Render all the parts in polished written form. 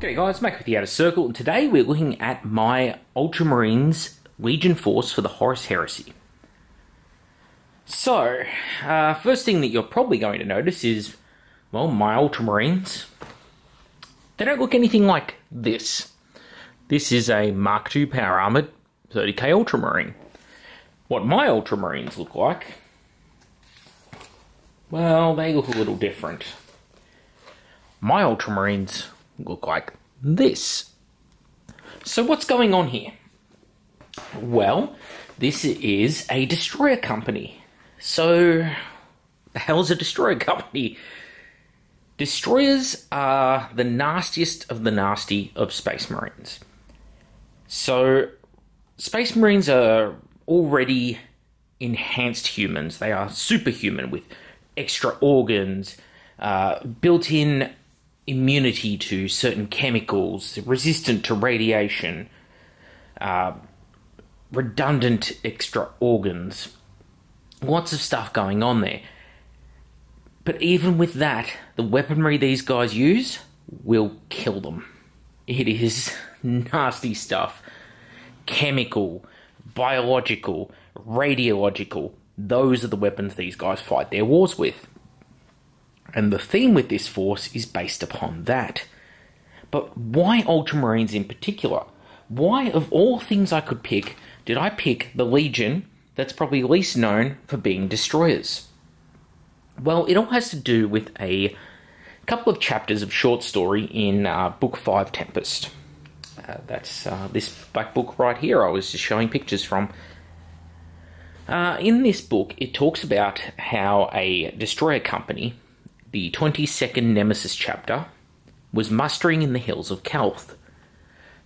G'day guys, Mac with the Outer Circle, and today we're looking at my Ultramarines Legion Force for the Horus Heresy. So, first thing that you're probably going to notice is, well, my Ultramarines, they don't look anything like this. This is a Mark II Power Armoured 30k Ultramarine. What my Ultramarines look like, well, they look a little different. My Ultramarines look like this. So what's going on here? Well, this is a destroyer company. So, the hell's a destroyer company? Destroyers are the nastiest of the nasty of Space Marines. So, Space Marines are already enhanced humans. They are superhuman with extra organs, built-in immunity to certain chemicals, resistant to radiation, redundant extra organs, lots of stuff going on there. But even with that, the weaponry these guys use will kill them. It is nasty stuff. Chemical, biological, radiological, those are the weapons these guys fight their wars with. And the theme with this force is based upon that. But why Ultramarines in particular? Why, of all things I could pick, did I pick the Legion that's probably least known for being destroyers? Well, it all has to do with a couple of chapters of short story in Book 5 Tempest. That's this black book right here I was just showing pictures from. In this book, it talks about how a destroyer company, the 22nd Nemesis chapter, was mustering in the hills of Calth.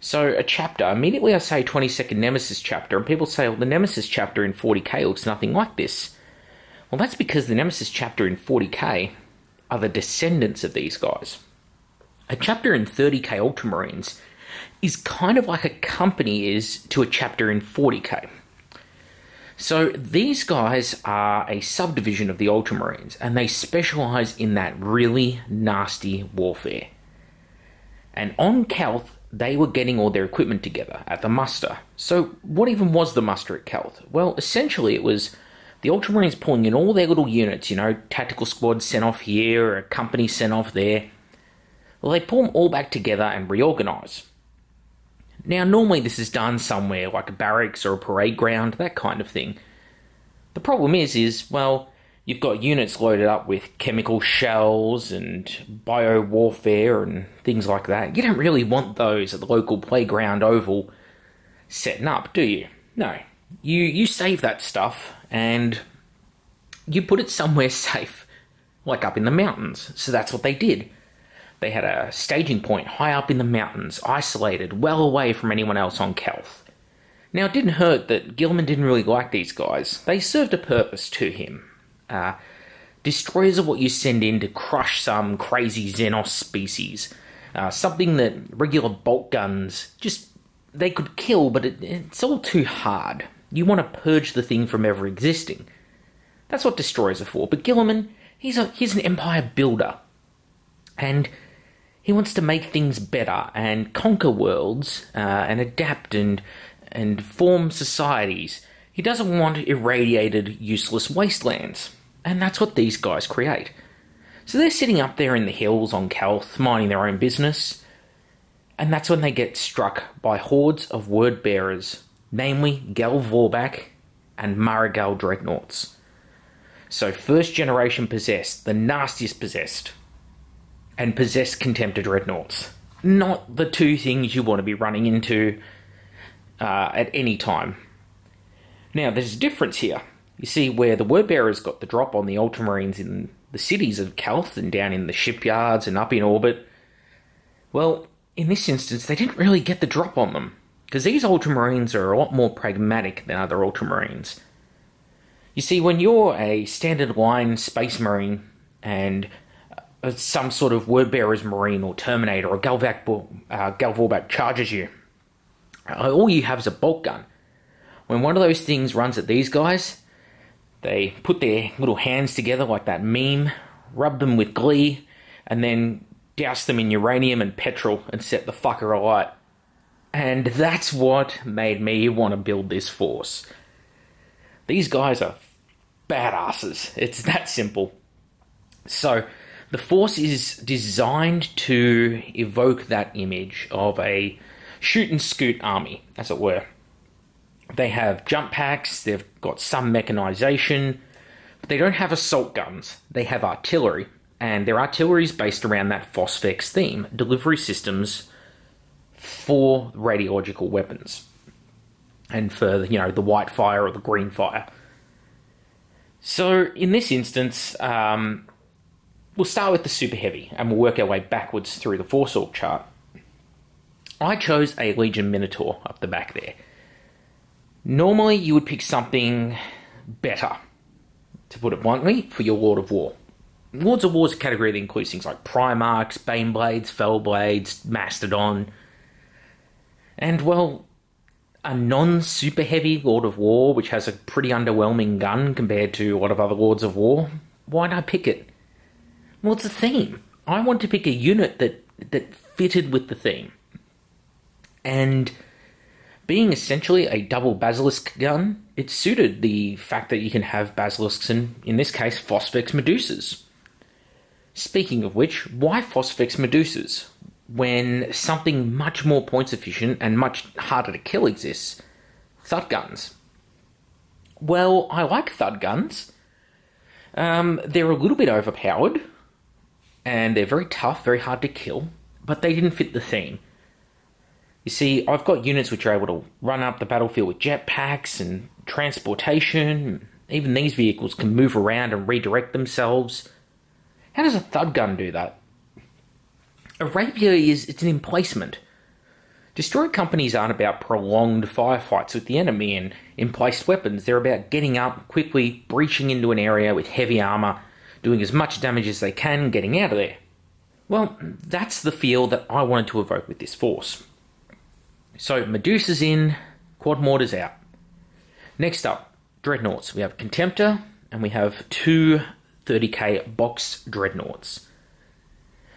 So a chapter, immediately I say 22nd Nemesis chapter, and people say, well, the Nemesis chapter in 40k looks nothing like this. Well, that's because the Nemesis chapter in 40k are the descendants of these guys. A chapter in 30k Ultramarines is kind of like a company is to a chapter in 40k. So these guys are a subdivision of the Ultramarines, and they specialise in that really nasty warfare. And on Calth, they were getting all their equipment together at the muster. So what even was the muster at Calth? Well, essentially it was the Ultramarines pulling in all their little units, you know, tactical squads sent off here, or a company sent off there. Well, they pull them all back together and reorganise. Now, normally this is done somewhere like a barracks or a parade ground, that kind of thing. The problem is, well, you've got units loaded up with chemical shells and bio-warfare and things like that. You don't really want those at the local playground oval setting up, do you? No. You save that stuff and you put it somewhere safe, like up in the mountains. So that's what they did. They had a staging point high up in the mountains, isolated, well away from anyone else on Calth. Now, it didn't hurt that Guilliman didn't really like these guys. They served a purpose to him. Destroyers are what you send in to crush some crazy Xenos species. Something that regular bolt guns, they could kill, but it's all too hard. You want to purge the thing from ever existing. That's what destroyers are for. But Guilliman, he's an empire builder. And he wants to make things better and conquer worlds and adapt and form societies. He doesn't want irradiated, useless wastelands. And that's what these guys create. So they're sitting up there in the hills on Calth, minding their own business. And that's when they get struck by hordes of word bearers, namely Gal Vorbak and Marigal Dreadnoughts. So first generation possessed, the nastiest possessed. And possessed Contemptor Dreadnoughts. Not the two things you want to be running into at any time. Now, there's a difference here. You see, where the Wordbearers got the drop on the Ultramarines in the cities of Calth and down in the shipyards and up in orbit, well, in this instance, they didn't really get the drop on them, because these Ultramarines are a lot more pragmatic than other Ultramarines. You see, when you're a standard line Space Marine and some sort of Wordbearer's Marine or Terminator or Gal Vorbak charges you, all you have is a bolt gun. When one of those things runs at these guys, they put their little hands together like that meme, rub them with glee, and then douse them in uranium and petrol and set the fucker alight. And that's what made me want to build this force. These guys are badasses. It's that simple. So, the force is designed to evoke that image of a shoot-and-scoot army, as it were. They have jump packs, they've got some mechanization, but they don't have assault guns. They have artillery, and their artillery is based around that Phosphex theme, delivery systems for radiological weapons, and for, you know, the white fire or the green fire. So, in this instance, we'll start with the super heavy, and we'll work our way backwards through the force org chart. I chose a Legion Minotaur up the back there. Normally, you would pick something better, to put it bluntly, for your Lord of War. Lords of War is a category that includes things like Primarchs, Baneblades, Fellblades, Mastodon, and, well, a non-super heavy Lord of War, which has a pretty underwhelming gun compared to a lot of other Lords of War. Why'd I pick it? Well, it's a theme. I wanted to pick a unit that fitted with the theme. And being essentially a double basilisk gun, it suited the fact that you can have basilisks and, in this case, Phosphex Medusas. Speaking of which, why Phosphex Medusas when something much more points efficient and much harder to kill exists? Thud guns. Well, I like thud guns. They're a little bit overpowered, and they're very tough, very hard to kill, but they didn't fit the theme. You see, I've got units which are able to run up the battlefield with jetpacks and transportation. Even these vehicles can move around and redirect themselves. How does a thud gun do that? A rapier it's an emplacement. Destroyer companies aren't about prolonged firefights with the enemy and emplaced weapons. They're about getting up quickly, breaching into an area with heavy armor, doing as much damage as they can, getting out of there. Well, that's the feel that I wanted to evoke with this force. So, Medusa's in, Quad Mortars out. Next up, Dreadnoughts. We have Contemptor, and we have two 30k box Dreadnoughts.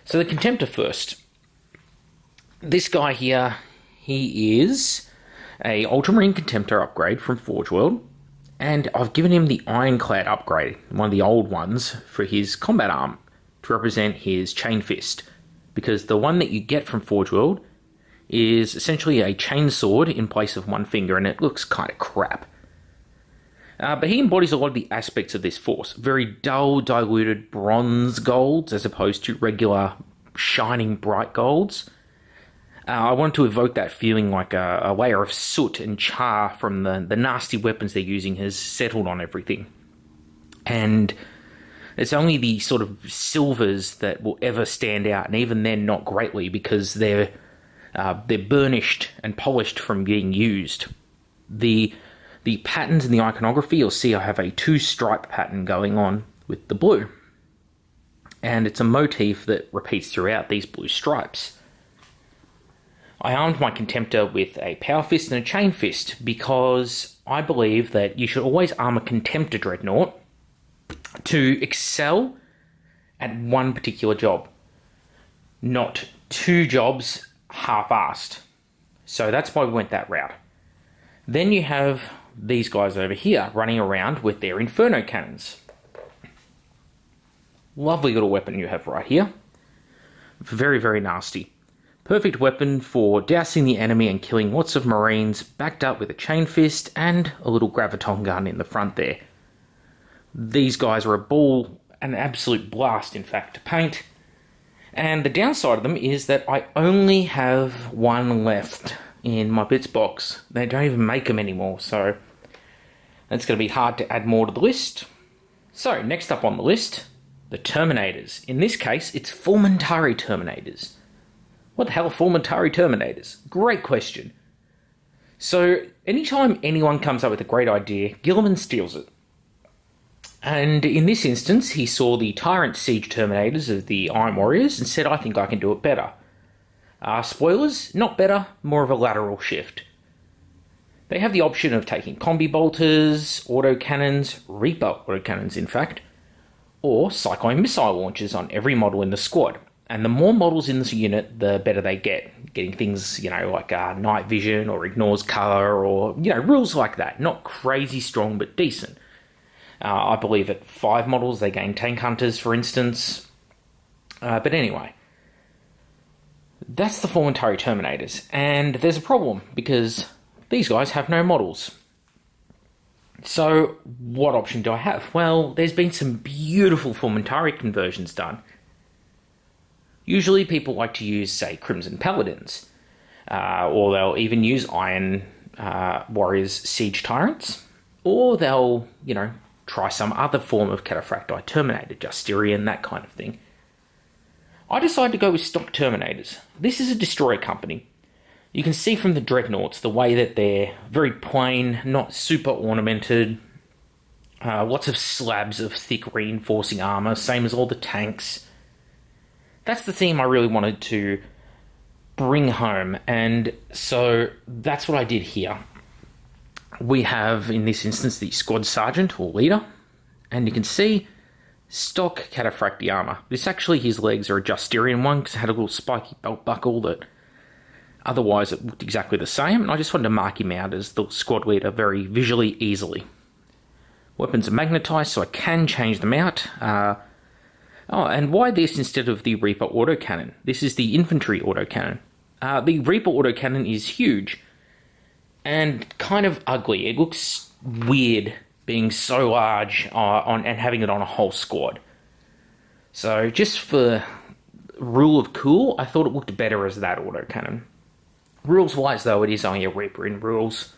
So the Contemptor first. This guy here, he is a Ultramarine Contemptor upgrade from Forge World, and I've given him the Ironclad upgrade, one of the old ones, for his combat arm, to represent his Chain Fist, because the one that you get from Forge World is essentially a chainsword in place of one finger, and it looks kind of crap. But he embodies a lot of the aspects of this force. Very dull, diluted bronze golds, as opposed to regular, shining, bright golds. I wanted to evoke that feeling like a layer of soot and char from the nasty weapons they're using has settled on everything. And it's only the sort of silvers that will ever stand out, and even then not greatly, because they're burnished and polished from being used. The patterns in the iconography, you'll see I have a two-stripe pattern going on with the blue. And it's a motif that repeats throughout these blue stripes. I armed my Contemptor with a Power Fist and a Chain Fist because I believe that you should always arm a Contemptor Dreadnought to excel at one particular job, not two jobs half-assed. So that's why we went that route. Then you have these guys over here running around with their Inferno Cannons. Lovely little weapon you have right here. Very, very nasty. Perfect weapon for dousing the enemy and killing lots of Marines, backed up with a Chain Fist and a little Graviton gun in the front there. These guys are a ball, an absolute blast in fact to paint. And the downside of them is that I only have one left in my bits box. They don't even make them anymore, so that's going to be hard to add more to the list. So, next up on the list, the Terminators. In this case, it's Fulmentari Terminators. What the hell are Fulmentari Terminators? Great question. So, anytime anyone comes up with a great idea, Gilliman steals it. And in this instance, he saw the Tyrant Siege Terminators of the Iron Warriors and said, I think I can do it better. Spoilers, not better, more of a lateral shift. They have the option of taking combi bolters, autocannons, Reaper autocannons in fact, or Cyclone missile launchers on every model in the squad. And the more models in this unit, the better they get. Getting things, like night vision or ignores color or, rules like that. Not crazy strong, but decent. I believe at 5 models, they gain tank hunters, for instance. But anyway, that's the Formentari Terminators. And there's a problem, because these guys have no models. So, what option do I have? Well, there's been some beautiful Formentari conversions done. Usually people like to use, say, Crimson Paladins, or they'll even use Iron Warriors Siege Tyrants, or they'll, try some other form of Cataphracti Terminator, Justirian, that kind of thing. I decided to go with stock Terminators. This is a destroyer company. You can see from the Dreadnoughts the way that they're very plain, not super ornamented, lots of slabs of thick reinforcing armor, same as all the tanks. That's the theme I really wanted to bring home, and so that's what I did here. We have, in this instance, the Squad Sergeant, or Leader, and you can see stock Cataphracti armor. This actually, his legs are a Justirian one, because it had a little spiky belt buckle that otherwise it looked exactly the same, and I just wanted to mark him out as the Squad Leader very visually easily. Weapons are magnetized, so I can change them out. And why this instead of the Reaper autocannon? This is the infantry autocannon. The Reaper autocannon is huge and kind of ugly. It looks weird being so large and having it on a whole squad. So just for rule of cool, I thought it looked better as that autocannon. Rules-wise, though, it is only a Reaper in rules.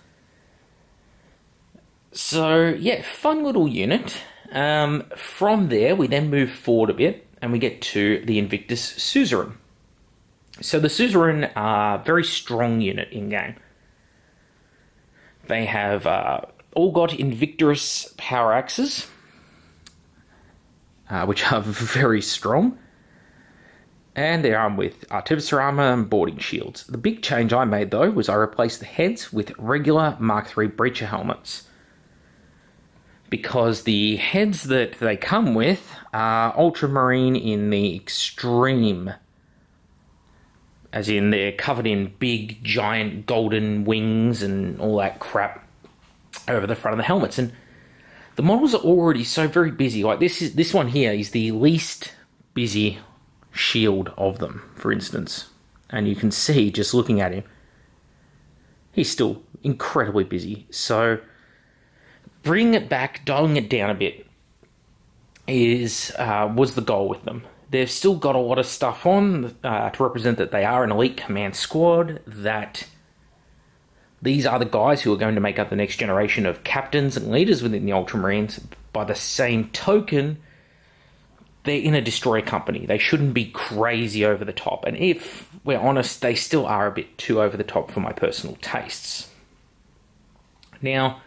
So, yeah, fun little unit. From there, we then move forward a bit, and we get to the Invictus Suzerain. So the Suzerain are a very strong unit in-game. They have all got Invictus power axes, which are very strong, and they're armed with artificer armor and boarding shields. The big change I made, though, was I replaced the heads with regular Mark III breacher helmets, because the heads that they come with are Ultramarine in the extreme, as in they're covered in big, giant, golden wings and all that crap over the front of the helmets. And the models are already so very busy. Like this one here is the least busy shield of them, for instance. And you can see, just looking at him, he's still incredibly busy. So bringing it back, dialing it down a bit, was the goal with them. They've still got a lot of stuff on to represent that they are an elite command squad, that these are the guys who are going to make up the next generation of captains and leaders within the Ultramarines. By the same token, they're in a destroyer company. They shouldn't be crazy over the top. And if we're honest, they still are a bit too over the top for my personal tastes. Now,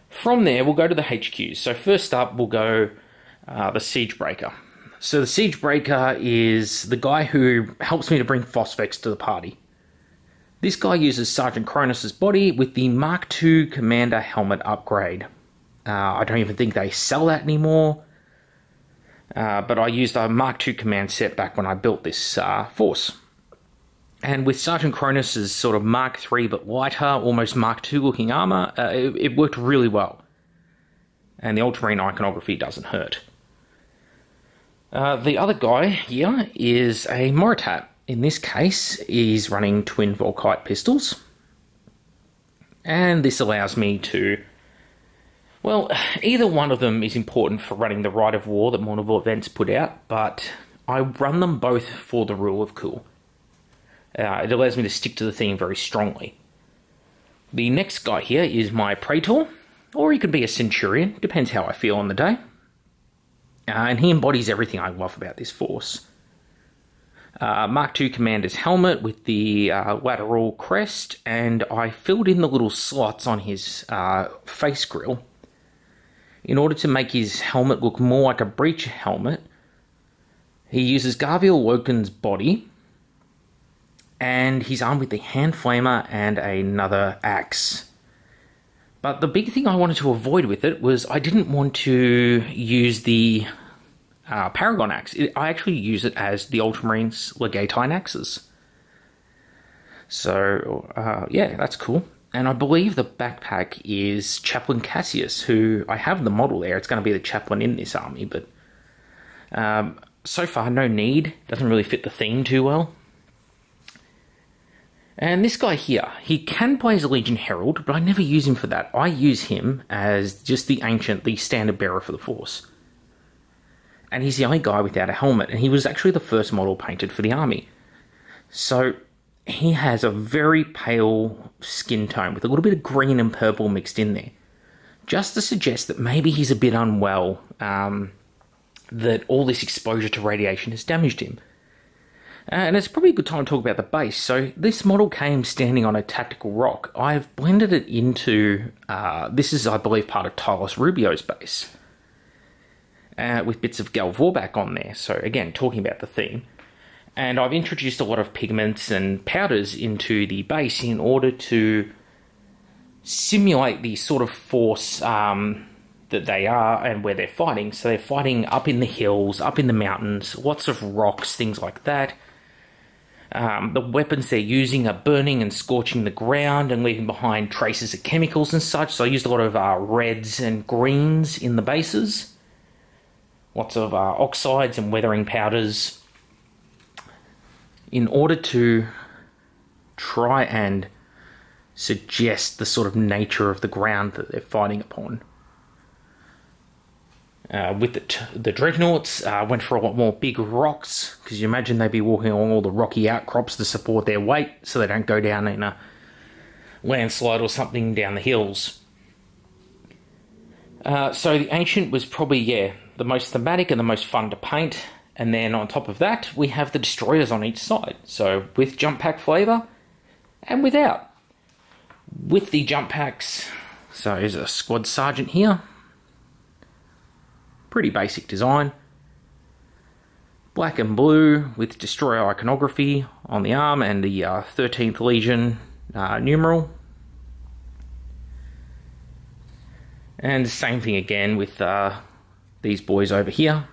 from there, we'll go to the HQs. So first up, we'll go the Siegebreaker. So the Siegebreaker is the guy who helps me to bring Phosphex to the party. This guy uses Sergeant Kronos' body with the Mark II Commander helmet upgrade. I don't even think they sell that anymore. But I used a Mark II command set back when I built this force. And with Sergeant Kronos' sort of Mark III but lighter, almost Mark II looking armor, it worked really well. And the Ultramarine iconography doesn't hurt. The other guy here is a Moritat. In this case, he's running twin Volkite pistols. And this allows me to... Well, either one of them is important for running the Rite of War that Mournival Events put out, but I run them both for the rule of cool. It allows me to stick to the theme very strongly. The next guy here is my Praetor, or he could be a Centurion, depends how I feel on the day. And he embodies everything I love about this force. Mark II Commander's helmet with the lateral crest, and I filled in the little slots on his face grille in order to make his helmet look more like a breacher helmet. He uses Garviel Woken's body, and he's armed with the hand flamer and another axe. But the big thing I wanted to avoid with it was I didn't want to use the Paragon axe. I actually use it as the Ultramarines Legatine axes. So, yeah, that's cool. And I believe the backpack is Chaplain Cassius, who I have the model there. It's going to be the chaplain in this army, but so far, no need. Doesn't really fit the theme too well. And this guy here, he can play as a Legion Herald, but I never use him for that. I use him as just the Ancient, the standard bearer for the Force. And he's the only guy without a helmet, and he was actually the first model painted for the army. So he has a very pale skin tone with a little bit of green and purple mixed in there, just to suggest that maybe he's a bit unwell, that all this exposure to radiation has damaged him. And it's probably a good time to talk about the base. So this model came standing on a tactical rock. I've blended it into, this is, I believe, part of Tylos Rubio's base, with bits of Gal Vorbak on there. So again, talking about the theme. And I've introduced a lot of pigments and powders into the base in order to simulate the sort of force that they are and where they're fighting. So they're fighting up in the hills, up in the mountains, lots of rocks, things like that. The weapons they're using are burning and scorching the ground and leaving behind traces of chemicals and such. So I used a lot of reds and greens in the bases. Lots of oxides and weathering powders in order to try and suggest the sort of nature of the ground that they're fighting upon. With the Dreadnoughts, went for a lot more big rocks, because you imagine they'd be walking along all the rocky outcrops to support their weight, so they don't go down in a landslide or something down the hills. So the Ancient was probably, yeah, the most thematic and the most fun to paint, and then on top of that, we have the Destroyers on each side, so with jump pack flavour, and without. With the jump packs, so there's a Squad Sergeant here. Pretty basic design. Black and blue with Destroyer iconography on the arm and the 13th Legion numeral. And the same thing again with these boys over here.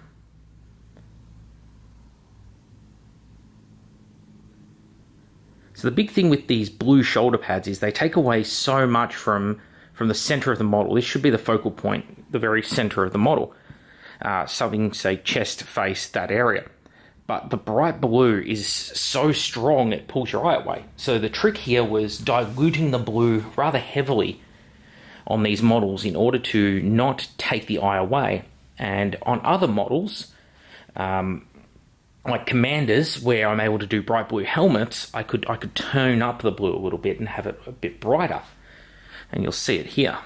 So the big thing with these blue shoulder pads is they take away so much from the center of the model. This should be the focal point, the very center of the model. Something, say, chest, face, that area. But the bright blue is so strong it pulls your eye away. So the trick here was diluting the blue rather heavily on these models in order to not take the eye away. And on other models, like Commanders, where I'm able to do bright blue helmets, I could tone up the blue a little bit and have it a bit brighter. And you'll see it here.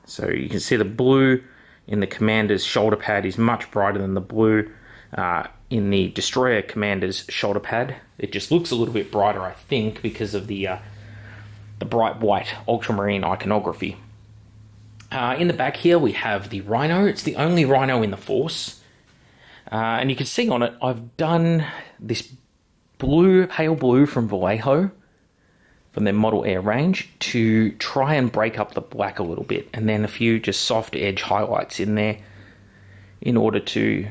So you can see the blue in the Commander's shoulder pad is much brighter than the blue in the Destroyer Commander's shoulder pad. It just looks a little bit brighter, I think, because of the bright white Ultramarine iconography. In the back here we have the Rhino. It's the only Rhino in the Force. And you can see on it, I've done this blue, pale blue from Vallejo, from their Model Air range, to try and break up the black a little bit, and then a few just soft edge highlights in there in order to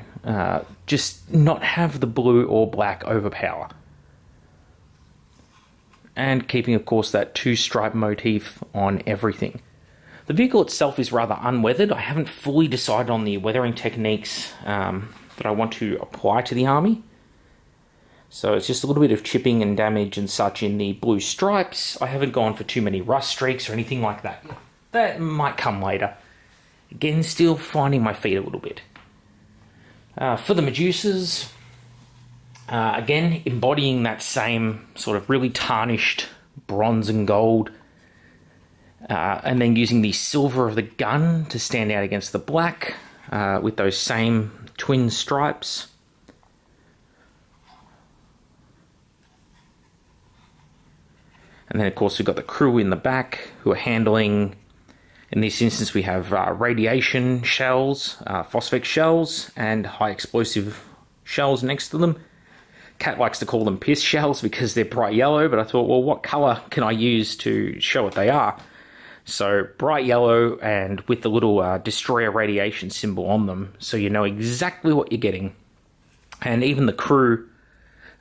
just not have the blue or black overpower. And keeping, of course, that two-stripe motif on everything. The vehicle itself is rather unweathered. I haven't fully decided on the weathering techniques that I want to apply to the army. So it's just a little bit of chipping and damage and such in the blue stripes. I haven't gone for too many rust streaks or anything like that. That might come later. Again, still finding my feet a little bit. For the Medusas, again, embodying that same sort of really tarnished bronze and gold, and then using the silver of the gun to stand out against the black with those same twin stripes. And then, of course, we've got the crew in the back who are handling, in this instance, we have radiation shells, phosphate shells, and high explosive shells next to them. Cat likes to call them piss shells because they're bright yellow, but I thought, well, what colour can I use to show what they are? So bright yellow and with the little destroyer radiation symbol on them, so you know exactly what you're getting. And even the crew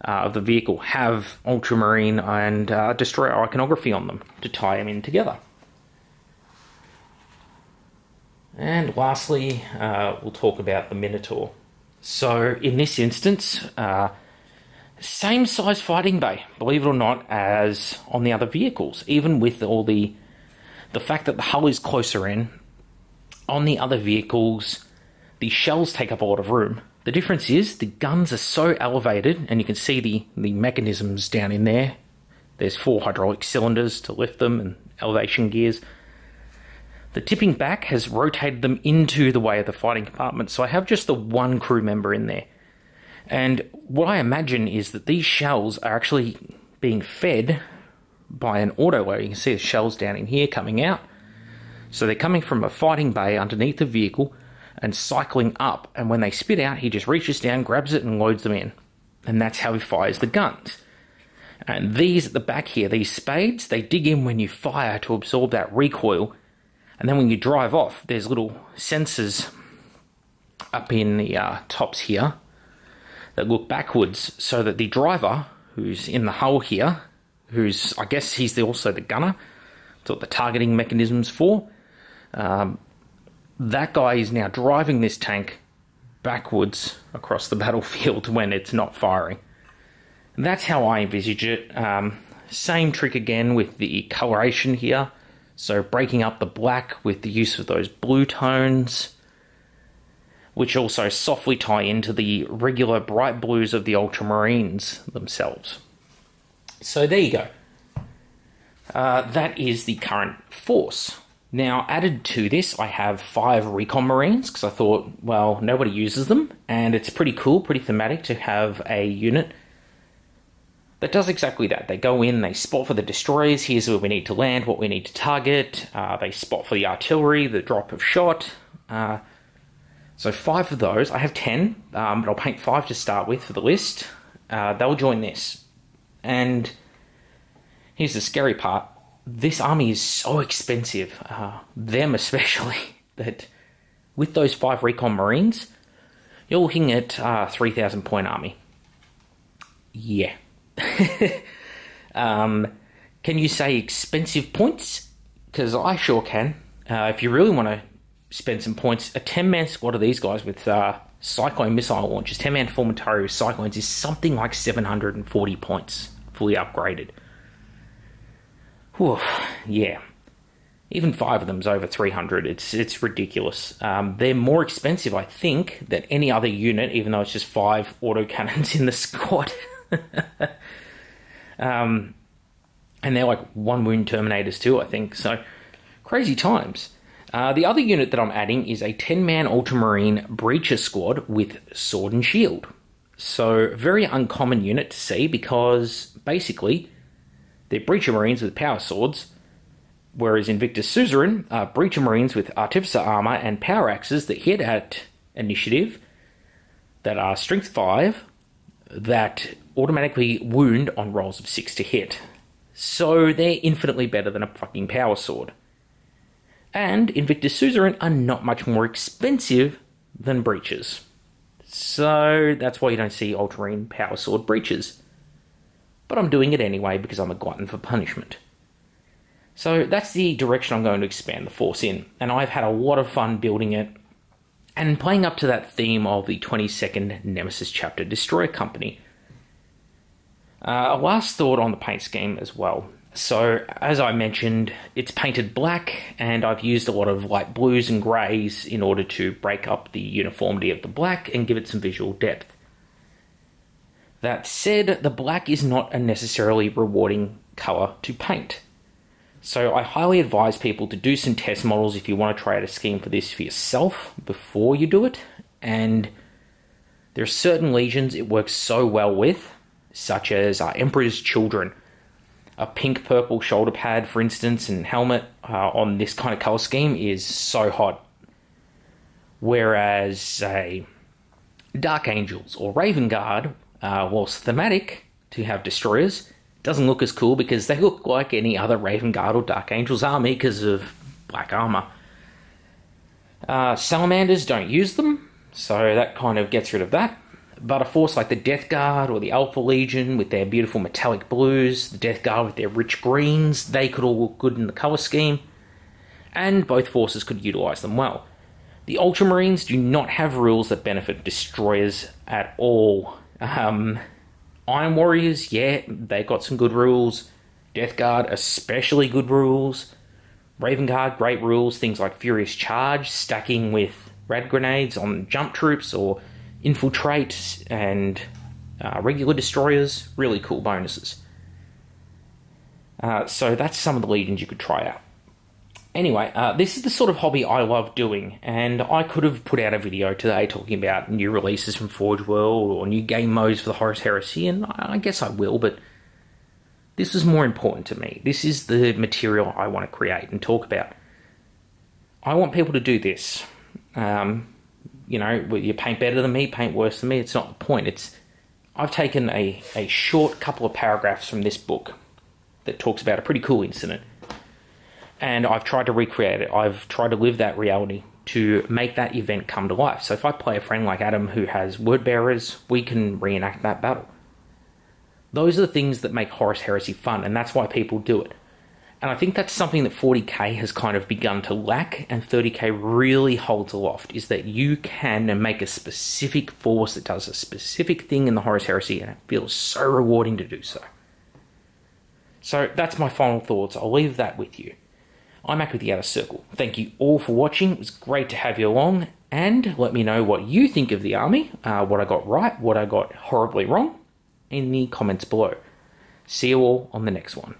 of the vehicle have Ultramarine and destroyer iconography on them to tie them in together. And lastly, we'll talk about the Minotaur. So in this instance, same size fighting bay, believe it or not, as on the other vehicles, even with all the fact that the hull is closer in. On the other vehicles, the shells take up a lot of room. The difference is the guns are so elevated, and you can see the mechanisms down in there. There's 4 hydraulic cylinders to lift them and elevation gears. The tipping back has rotated them into the way of the fighting compartment, so I have just the one crew member in there. And what I imagine is that these shells are actually being fed by an autoloader. You can see the shells down in here coming out. So they're coming from a fighting bay underneath the vehicle and cycling up. And when they spit out, he just reaches down, grabs it, and loads them in. And that's how he fires the guns. And these at the back here, these spades, they dig in when you fire to absorb that recoil. And then when you drive off, there's little sensors up in the tops here that look backwards, so that the driver, who's in the hull here, I guess he's also the gunner, that's what the targeting mechanism's for, that guy is now driving this tank backwards across the battlefield when it's not firing. And that's how I envisage it. Same trick again with the coloration here. So breaking up the black with the use of those blue tones, which also softly tie into the regular bright blues of the Ultramarines themselves. So there you go. That is the current force. Now, added to this, I have 5 Recon Marines, because I thought, well, nobody uses them, and it's pretty cool, pretty thematic to have a unit that does exactly that. They go in, they spot for the destroyers, here's where we need to land, what we need to target, they spot for the artillery, the drop of shot. So 5 of those. I have 10, but I'll paint 5 to start with for the list. They'll join this. And here's the scary part. This army is so expensive, them especially, that with those 5 Recon Marines, you're looking at 3,000 point army. Yeah. Can you say expensive points? Because I sure can. If you really want to spend some points, a 10-man squad of these guys with Cyclone missile launchers, 10-man Formentari with Cyclones, is something like 740 points, fully upgraded. Whew, yeah. Even 5 of them's over 300. It's ridiculous. They're more expensive, I think, than any other unit, even though it's just 5 autocannons in the squad. And they're like 1 wound Terminators too, I think. So, crazy times. The other unit that I'm adding is a 10-man Ultramarine Breacher squad with sword and shield. So, very uncommon unit to see, because basically they're Breacher Marines with power swords, whereas Invictus Suzerain are Breacher Marines with Artificer armor and power axes that hit at initiative, that are strength 5, that automatically wound on rolls of 6 to hit. So they're infinitely better than a fucking power sword. And Invictus Suzerain are not much more expensive than Breachers. So that's why you don't see Ultramarine power sword Breachers. But I'm doing it anyway because I'm a glutton for punishment. So that's the direction I'm going to expand the force in. And I've had a lot of fun building it and playing up to that theme of the 22nd Nemesis chapter Destroyer Company. A last thought on the paint scheme as well. So, as I mentioned, it's painted black, and I've used a lot of light blues and greys in order to break up the uniformity of the black and give it some visual depth. That said, the black is not a necessarily rewarding colour to paint. So I highly advise people to do some test models if you want to try out a scheme for this for yourself before you do it. And there are certain legions it works so well with, such as Emperor's Children. A pink-purple shoulder pad, for instance, and helmet on this kind of colour scheme is so hot. Whereas, say, Dark Angels or Raven Guard whilst thematic to have destroyers, doesn't look as cool because they look like any other Raven Guard or Dark Angel's army because of black armor. Salamanders don't use them, so that kind of gets rid of that. But a force like the Death Guard or the Alpha Legion with their beautiful metallic blues, the Death Guard with their rich greens, they could all look good in the colour scheme, and both forces could utilise them well. The Ultramarines do not have rules that benefit destroyers at all. Iron Warriors, yeah, they got some good rules. Death Guard, especially good rules. Raven Guard, great rules. Things like Furious Charge, stacking with rad grenades on jump troops, or Infiltrate and regular destroyers. Really cool bonuses. So that's some of the legions you could try out. Anyway, this is the sort of hobby I love doing, and I could have put out a video today talking about new releases from Forge World or new game modes for the Horus Heresy, and I guess I will, but this is more important to me. This is the material I want to create and talk about. I want people to do this. You know, you paint better than me, paint worse than me, it's not the point. I've taken a short couple of paragraphs from this book that talks about a pretty cool incident, and I've tried to recreate it. I've tried to live that reality to make that event come to life. So if I play a friend like Adam who has word bearers, we can reenact that battle. Those are the things that make Horus Heresy fun, and that's why people do it. And I think that's something that 40k has kind of begun to lack, and 30k really holds aloft, is that you can make a specific force that does a specific thing in the Horus Heresy, and it feels so rewarding to do so. So that's my final thoughts. I'll leave that with you. I'm Mac with the Outer Circle. Thank you all for watching. It was great to have you along, and let me know what you think of the army, what I got right, what I got horribly wrong, in the comments below. See you all on the next one.